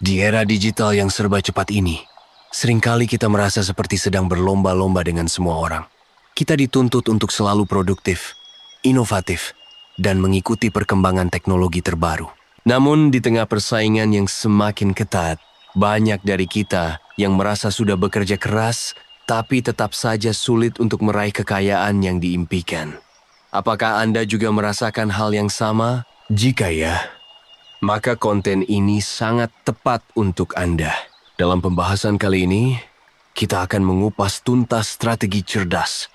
Di era digital yang serba cepat ini, seringkali kita merasa seperti sedang berlomba-lomba dengan semua orang. Kita dituntut untuk selalu produktif, inovatif, dan mengikuti perkembangan teknologi terbaru. Namun di tengah persaingan yang semakin ketat, banyak dari kita yang merasa sudah bekerja keras, tapi tetap saja sulit untuk meraih kekayaan yang diimpikan. Apakah Anda juga merasakan hal yang sama? Jika ya, maka konten ini sangat tepat untuk Anda. Dalam pembahasan kali ini, kita akan mengupas tuntas strategi cerdas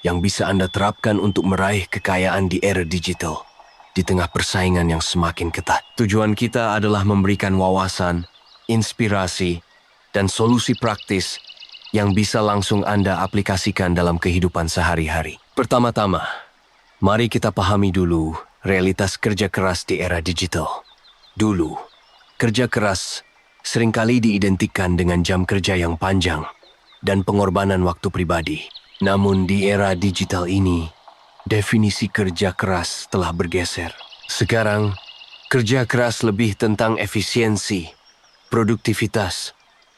yang bisa Anda terapkan untuk meraih kekayaan di era digital di tengah persaingan yang semakin ketat. Tujuan kita adalah memberikan wawasan, inspirasi, dan solusi praktis yang bisa langsung Anda aplikasikan dalam kehidupan sehari-hari. Pertama-tama, mari kita pahami dulu realitas kerja keras di era digital. Dulu, kerja keras seringkali diidentikan dengan jam kerja yang panjang dan pengorbanan waktu pribadi. Namun di era digital ini, definisi kerja keras telah bergeser. Sekarang, kerja keras lebih tentang efisiensi, produktivitas,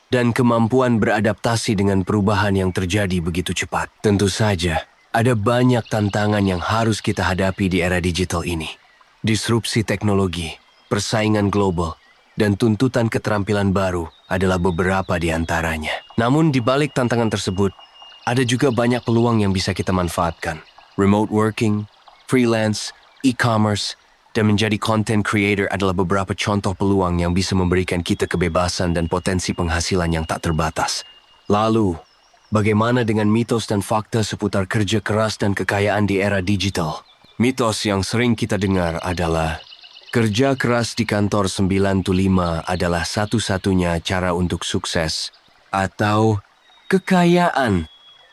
dan kemampuan beradaptasi dengan perubahan yang terjadi begitu cepat. Tentu saja, ada banyak tantangan yang harus kita hadapi di era digital ini. Disrupsi teknologi, persaingan global, dan tuntutan keterampilan baru adalah beberapa di antaranya. Namun di balik tantangan tersebut, ada juga banyak peluang yang bisa kita manfaatkan. Remote working, freelance, e-commerce, dan menjadi content creator adalah beberapa contoh peluang yang bisa memberikan kita kebebasan dan potensi penghasilan yang tak terbatas. Lalu, bagaimana dengan mitos dan fakta seputar kerja keras dan kekayaan di era digital? Mitos yang sering kita dengar adalah kerja keras di kantor 9 to 5 adalah satu-satunya cara untuk sukses, atau kekayaan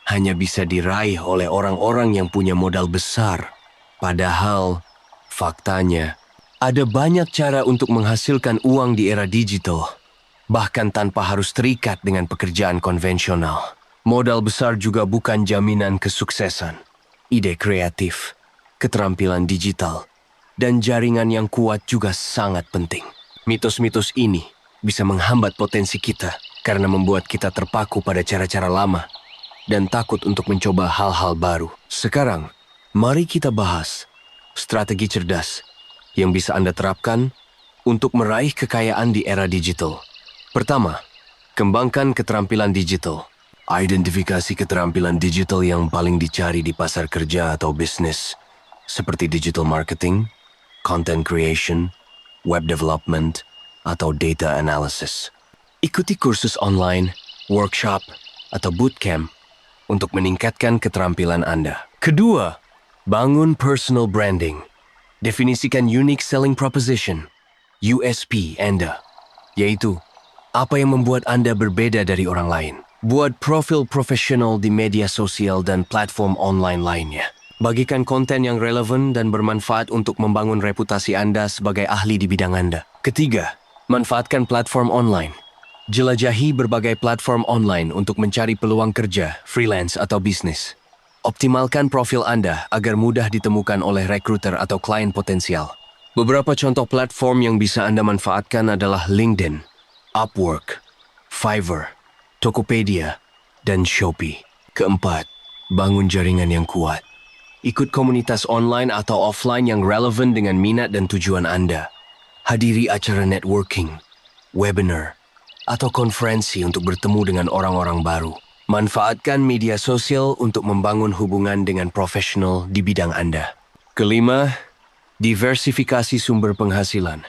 hanya bisa diraih oleh orang-orang yang punya modal besar. Padahal, faktanya, ada banyak cara untuk menghasilkan uang di era digital, bahkan tanpa harus terikat dengan pekerjaan konvensional. Modal besar juga bukan jaminan kesuksesan. Ide kreatif, keterampilan digital, dan jaringan yang kuat juga sangat penting. Mitos-mitos ini bisa menghambat potensi kita karena membuat kita terpaku pada cara-cara lama dan takut untuk mencoba hal-hal baru. Sekarang, mari kita bahas strategi cerdas yang bisa Anda terapkan untuk meraih kekayaan di era digital. Pertama, kembangkan keterampilan digital. Identifikasi keterampilan digital yang paling dicari di pasar kerja atau bisnis, seperti digital marketing, content creation, web development, atau data analysis. Ikuti kursus online, workshop, atau bootcamp untuk meningkatkan keterampilan Anda. Kedua, bangun personal branding. Definisikan unique selling proposition, USP Anda, yaitu apa yang membuat Anda berbeda dari orang lain. Buat profil profesional di media sosial dan platform online lainnya. Bagikan konten yang relevan dan bermanfaat untuk membangun reputasi Anda sebagai ahli di bidang Anda. Ketiga, manfaatkan platform online. Jelajahi berbagai platform online untuk mencari peluang kerja, freelance atau bisnis. Optimalkan profil Anda agar mudah ditemukan oleh rekruter atau klien potensial. Beberapa contoh platform yang bisa Anda manfaatkan adalah LinkedIn, Upwork, Fiverr, Tokopedia, dan Shopee. Keempat, bangun jaringan yang kuat. Ikut komunitas online atau offline yang relevan dengan minat dan tujuan Anda. Hadiri acara networking, webinar, atau konferensi untuk bertemu dengan orang-orang baru. Manfaatkan media sosial untuk membangun hubungan dengan profesional di bidang Anda. Kelima, diversifikasi sumber penghasilan.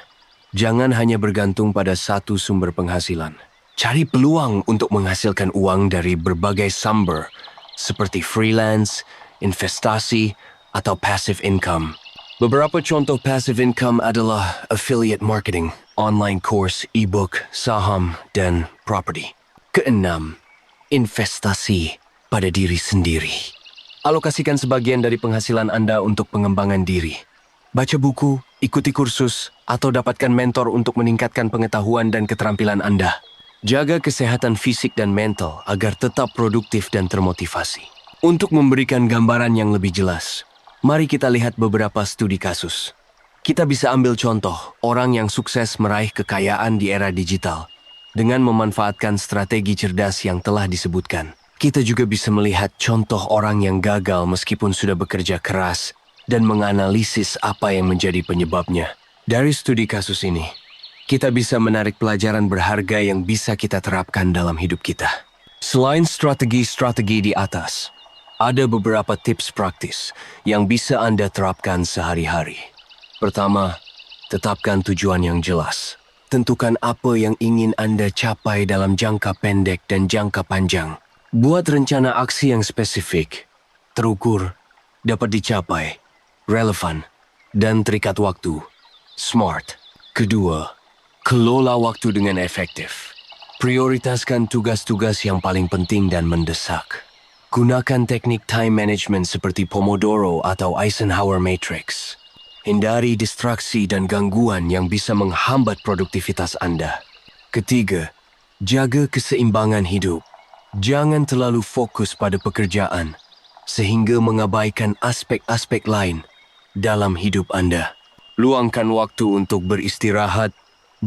Jangan hanya bergantung pada satu sumber penghasilan. Cari peluang untuk menghasilkan uang dari berbagai sumber, seperti freelance, investasi, atau passive income. Beberapa contoh passive income adalah affiliate marketing, online course, e-book, saham, dan property. Keenam, investasi pada diri sendiri. Alokasikan sebagian dari penghasilan Anda untuk pengembangan diri. Baca buku, ikuti kursus, atau dapatkan mentor untuk meningkatkan pengetahuan dan keterampilan Anda. Jaga kesehatan fisik dan mental agar tetap produktif dan termotivasi. Untuk memberikan gambaran yang lebih jelas, mari kita lihat beberapa studi kasus. Kita bisa ambil contoh orang yang sukses meraih kekayaan di era digital Dengan memanfaatkan strategi cerdas yang telah disebutkan, kita juga bisa melihat contoh orang yang gagal meskipun sudah bekerja keras dan menganalisis apa yang menjadi penyebabnya. Dari studi kasus ini, kita bisa menarik pelajaran berharga yang bisa kita terapkan dalam hidup kita. Selain strategi-strategi di atas, ada beberapa tips praktis yang bisa Anda terapkan sehari-hari. Pertama, tetapkan tujuan yang jelas. Tentukan apa yang ingin Anda capai dalam jangka pendek dan jangka panjang. Buat rencana aksi yang spesifik, terukur, dapat dicapai, relevan, dan terikat waktu. Smart. Kedua, kelola waktu dengan efektif. Prioritaskan tugas-tugas yang paling penting dan mendesak. Gunakan teknik time management seperti Pomodoro atau Eisenhower Matrix. Hindari distraksi dan gangguan yang bisa menghambat produktivitas Anda. Ketiga, jaga keseimbangan hidup. Jangan terlalu fokus pada pekerjaan sehingga mengabaikan aspek-aspek lain dalam hidup Anda. Luangkan waktu untuk beristirahat,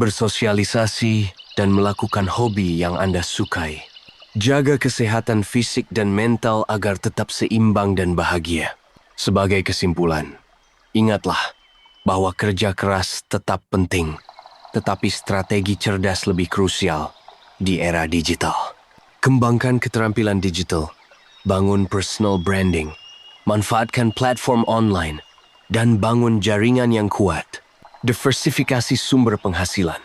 bersosialisasi, dan melakukan hobi yang Anda sukai. Jaga kesehatan fisik dan mental agar tetap seimbang dan bahagia. Sebagai kesimpulan, ingatlah bahwa kerja keras tetap penting, tetapi strategi cerdas lebih krusial di era digital. Kembangkan keterampilan digital, bangun personal branding, manfaatkan platform online, dan bangun jaringan yang kuat. Diversifikasi sumber penghasilan,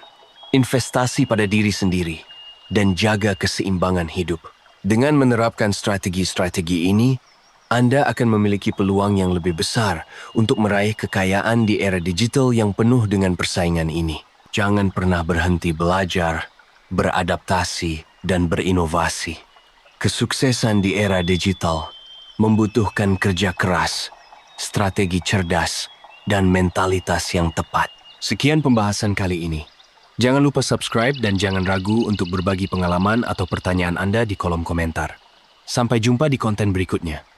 investasi pada diri sendiri, dan jaga keseimbangan hidup. Dengan menerapkan strategi-strategi ini, Anda akan memiliki peluang yang lebih besar untuk meraih kekayaan di era digital yang penuh dengan persaingan ini. Jangan pernah berhenti belajar, beradaptasi, dan berinovasi. Kesuksesan di era digital membutuhkan kerja keras, strategi cerdas, dan mentalitas yang tepat. Sekian pembahasan kali ini. Jangan lupa subscribe dan jangan ragu untuk berbagi pengalaman atau pertanyaan Anda di kolom komentar. Sampai jumpa di konten berikutnya.